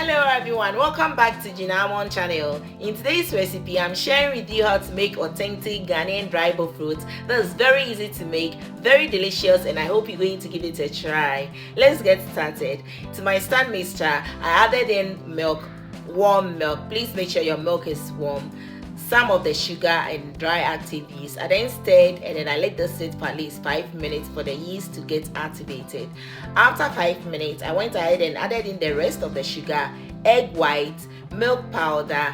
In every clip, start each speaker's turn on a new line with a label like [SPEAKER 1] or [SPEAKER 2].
[SPEAKER 1] Hello everyone, welcome back to GHANAIAN channel. In today's recipe, I'm sharing with you how to make authentic Ghanaian dry BOFROT. That's very easy to make, very delicious, and I hope you're going to give it a try. Let's get started. To my stand mixture, I added in milk, warm milk. Please make sure your milk is warm. Some of the sugar and dry active yeast. I then stirred and then I let this sit for at least 5 minutes for the yeast to get activated. After 5 minutes, I went ahead and added in the rest of the sugar, egg white, milk powder,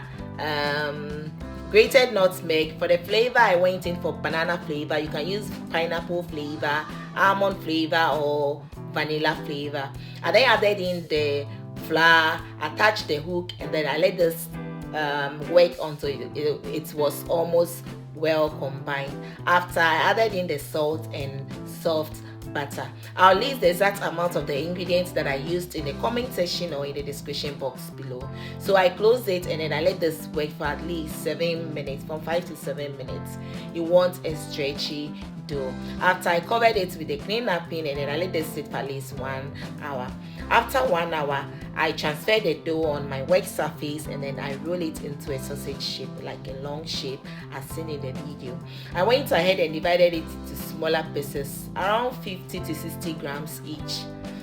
[SPEAKER 1] grated nutmeg. For the flavor, I went in for banana flavor. You can use pineapple flavor, almond flavor, or vanilla flavor. I then added in the flour, attached the hook, and then I let this work until it was almost well combined. After I added in the salt and soft butter. I'll leave the exact amount of the ingredients that I used in the comment section or in the description box below. So I closed it and then I let this work for at least 7 minutes, from 5 to 7 minutes. You want a stretchy dough. After I covered it with a clean napkin and then I let this sit for at least 1 hour. After 1 hour, I transfer the dough on my work surface and then I roll it into a sausage shape, like a long shape as seen in the video. I went ahead and divided it into smaller pieces, around 50 to 60 grams each.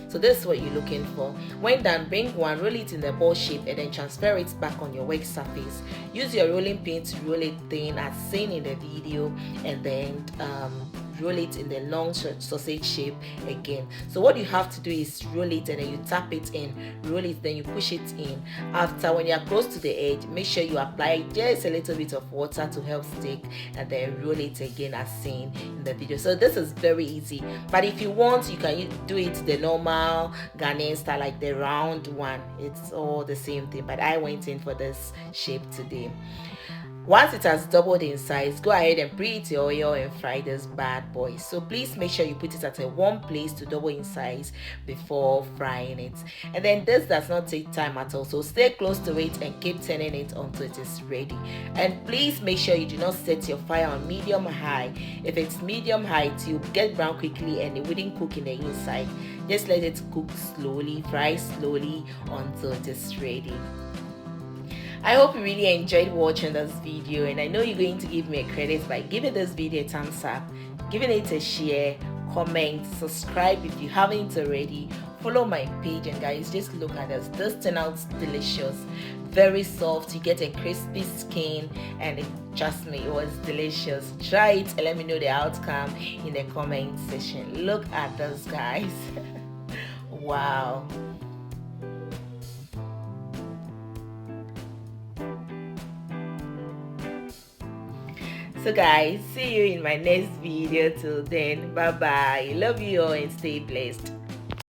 [SPEAKER 1] So this is what you're looking for. When done, bring one, roll it in the ball shape and then transfer it back on your work surface. Use your rolling pin to roll it thin as seen in the video and then roll it in the long sausage shape again. So what you have to do is roll it and then you tap it in, roll it, then you push it in. After, when you're close to the edge, make sure you apply just a little bit of water to help stick and then roll it again as seen in the video. So this is very easy, but if you want, you can do it the normal Ghanaian style, like the round one. It's all the same thing, but I went in for this shape today. Once it has doubled in size, go ahead and preheat your oil and fry this bad boy. So please make sure you put it at a warm place to double in size before frying it. And then this does not take time at all, so stay close to it and keep turning it until it is ready. And please make sure you do not set your fire on medium high. If it's medium high, it will get brown quickly and it wouldn't cook in the inside. Just let it cook slowly, fry slowly until it is ready. I hope you really enjoyed watching this video, and I know you're going to give me a credit by giving this video a thumbs up, giving it a share, comment, subscribe if you haven't already, follow my page, and guys, just look at this turned out delicious, very soft. You get a crispy skin, and trust me, it was delicious. Try it and let me know the outcome in the comment section. Look at this, guys. Wow. So guys, see you in my next video. Till then, bye bye. Love you all and stay blessed.